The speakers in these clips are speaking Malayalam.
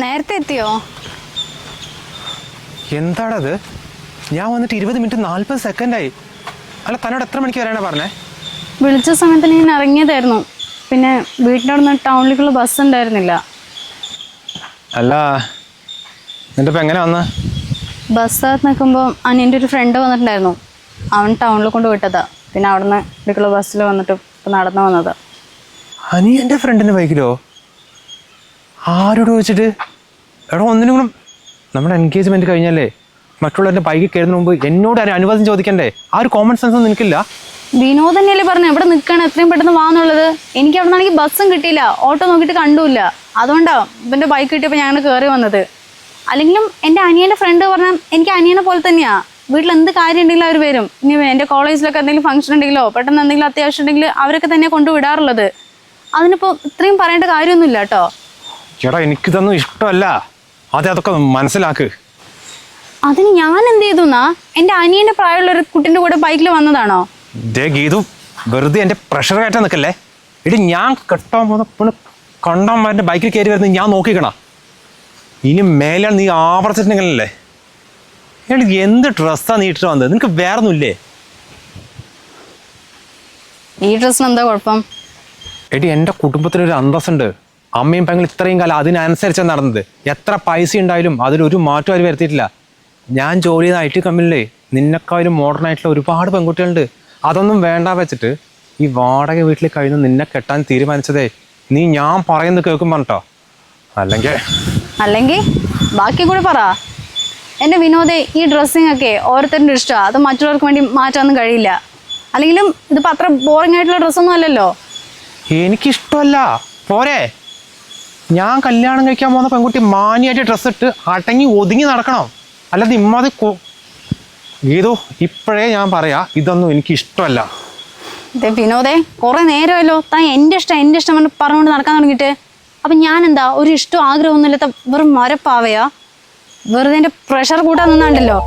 നേരത്തെ എത്തിയോ? എന്താണത്? ഞാൻ വന്നിട്ട് 20 മിനിറ്റ് 40 സെക്കൻഡായി. അല്ല, തന്നോട് എത്ര മണിക്ക് വരാനാ പറഞ്ഞേ? വിളിച്ച സമയത്ത് ഞാൻ ഇറങ്ങിയതായിരുന്നു. പിന്നെ വീട്ടിൻ്റെ അവിടെ നിന്ന് ടൗണിലേക്കുള്ള ബസ് ഉണ്ടായിരുന്നില്ല. അല്ല, എന്നിട്ട് ഇപ്പം എങ്ങനെ വന്ന? ബസ്സകത്ത് നിൽക്കുമ്പോൾ അനിയൻ്റെ ഒരു ഫ്രണ്ട് വന്നിട്ടുണ്ടായിരുന്നു. അവൻ ടൗണിൽ കൊണ്ട് വിട്ടതാ. പിന്നെ അവിടെ നിന്ന് ഇവിടേക്കുള്ള ബസ്സിൽ വന്നിട്ട് ഇപ്പം നടന്നു വന്നതാ. അനിയൻ്റെ ഫ്രണ്ടിൻ്റെ ബൈക്കിലോ? ആരോട് ചോദിച്ചിട്ട്? എടാ, ഒന്നിനും കൂടെ നമ്മുടെ എൻഗേജ്മെൻറ്റ് കഴിഞ്ഞല്ലേ, മറ്റുള്ളവരുടെ ബൈക്കിൽ കയറുന്നതിന് മുമ്പ് എന്നോട് അനുവാദം ചോദിക്കണ്ടേ? ആ ഒരു കോമൺ സെൻസ് ഒന്നും നിനക്കില്ല? വിനോദ് തന്നെയല്ലേ പറഞ്ഞു എവിടെ നിൽക്കണം, എത്രയും പെട്ടെന്ന് വാന്നുള്ളത്. എനിക്ക് അവിടെ നിന്നാണെങ്കിൽ ബസ്സും കിട്ടിയില്ല, ഓട്ടോ നോക്കിയിട്ട് കണ്ടുമില്ല. അതുകൊണ്ടാണ് ഇവൻ്റെ ബൈക്ക് കിട്ടിയപ്പോൾ ഞങ്ങൾ കയറി വന്നത്. അല്ലെങ്കിലും എൻ്റെ അനിയൻ്റെ ഫ്രണ്ട് പറഞ്ഞാൽ എനിക്ക് അനിയനെ പോലെ തന്നെയാണ്. വീട്ടിൽ എന്ത് കാര്യം ഉണ്ടെങ്കിലും അവർ വരും. ഇനി എൻ്റെ കോളേജിലൊക്കെ എന്തെങ്കിലും ഫംഗ്ഷൻ ഉണ്ടെങ്കിലോ പെട്ടെന്ന് എന്തെങ്കിലും അത്യാവശ്യം ഉണ്ടെങ്കിൽ അവരൊക്കെ തന്നെ കൊണ്ടുവിടാറുള്ളത്. അതിനിപ്പോൾ ഇത്രയും പറയേണ്ട കാര്യമൊന്നുമില്ല കേട്ടോ. ചേട്ടാ, എനിക്കിതൊന്നും ഇഷ്ടമല്ല. അതൊക്കെ മനസ്സിലാക്ക്. അതിന് ഞാൻ എന്ത് ചെയ്തു എന്നാ? എൻ്റെ അനിയൻ്റെ പ്രായമുള്ള ഒരു കുട്ടിൻ്റെ കൂടെ ബൈക്കിൽ വന്നതാണോ? ഗീതു, വെറുതെ എൻ്റെ പ്രഷർ കയറ്റാൻ നിൽക്കല്ലേ. എടി, ഞാൻ കെട്ടാൻ പോകുന്ന കണ്ടന്മാരുടെ ബൈക്കിൽ കയറി വരുന്നത് ഞാൻ നോക്കിക്കണ. ഇനി മേലെ നീ ആവർത്തിച്ചിട്ടുണ്ടെങ്കിലല്ലേ. എടി, എന്ത് ഡ്രസ്സാണ് നീ ഇട്ടിട്ട് വന്നത്? നിനക്ക് വേറൊന്നുമില്ലേ? ഈ ഡ്രസ്സിന് എന്താ കുഴപ്പം? എടി, എൻ്റെ കുടുംബത്തിനൊരു അന്തസ്സുണ്ട്. അമ്മയും പെങ്ങളും ഇത്രയും കാലം അതിനനുസരിച്ചാണ് നടന്നത്. എത്ര പൈസ ഉണ്ടായാലും അതിലൊരു മാറ്റം അവർ വരുത്തിയിട്ടില്ല. ഞാൻ ജോലി ചെയ്യുന്ന IT കമ്പനിയിലേ നിന്നെക്കാളും മോഡേൺ ആയിട്ടുള്ള ഒരുപാട് പെൺകുട്ടികളുണ്ട്. അതൊന്നും വേണ്ട വെച്ചിട്ട് ഈ വാടക വീട്ടിൽ കഴിയുന്ന നിന്നെ കെട്ടാൻ തീരുമാനിച്ചതേ നീ ഞാൻ പറയുന്നത് കേൾക്കും പറഞ്ഞിട്ടോ. അല്ലെങ്കിൽ ബാക്കി കൂടി പറ. എൻ്റെ വിനോദേ, ഈ ഡ്രസ്സിങ് ഒക്കെ ഓരോരുത്തരുടെ ഇഷ്ടമാണ്. അത് മറ്റുള്ളവർക്ക് വേണ്ടി മാറ്റാനൊന്നും കഴിയില്ല. അല്ലെങ്കിലും ഇതിപ്പോൾ അത്ര ബോറിംഗ് ആയിട്ടുള്ള ഡ്രസ്സൊന്നും അല്ലല്ലോ. എനിക്കിഷ്ടമല്ല. പോരെ, ഞാൻ കല്യാണം കഴിക്കാൻ പോകുന്ന പെൺകുട്ടി മാന്യമായിട്ട് ഡ്രസ്സ് ഇട്ട് അടങ്ങി ഒതുങ്ങി നടക്കണം. അല്ലാതെ ഇമ്മാതി ഗീതു, ഇപ്പോഴേ ഞാൻ പറയാ, ഇതൊന്നും എനിക്ക് ഇഷ്ടമല്ല. അതെ വിനോദേ, കുറെ നേരമല്ലോ താൻ എൻ്റെ ഇഷ്ടം പറഞ്ഞുകൊണ്ട് നടക്കാൻ തുടങ്ങിയിട്ട്. അപ്പം ഞാൻ എന്താ ഒരു ഇഷ്ടവും ആഗ്രഹമൊന്നുമില്ലാത്ത വെറും മരപ്പാവയാ? വെറുതെ എൻ്റെ പ്രഷർ കൂട്ടാൻ നിന്നാണ്ടല്ലോ.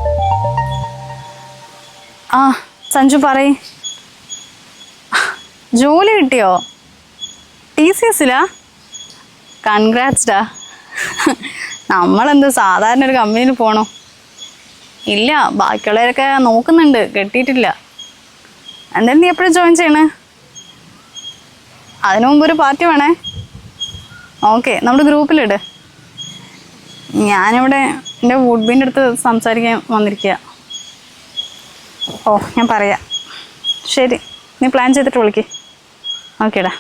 ആ സഞ്ജു പറയ്, ജോലി കിട്ടിയോ? TCSലാ? കൺഗ്രാറ്റ്സ് ഡാ. നമ്മളെന്ത് സാധാരണ ഒരു കമ്പനിയിൽ പോണോ? ഇല്ല, ബാക്കിയുള്ളവരൊക്കെ നോക്കുന്നുണ്ട്, കിട്ടിയിട്ടില്ല. എന്തായാലും നീ എപ്പോഴും ജോയിൻ ചെയ്യണേ? അതിനു മുമ്പ് ഒരു പാർട്ടി വേണേ. ഓക്കെ, നമ്മുടെ ഗ്രൂപ്പിലിട്. ഞാനിവിടെ എൻ്റെ വുഡ്ബിൻ്റെ അടുത്ത് സംസാരിക്കാൻ വന്നിരിക്കുക. ഓ, ഞാൻ പറയാം. ശരി, നീ പ്ലാൻ ചെയ്തിട്ട് വിളിക്ക്. ഓക്കേടാ.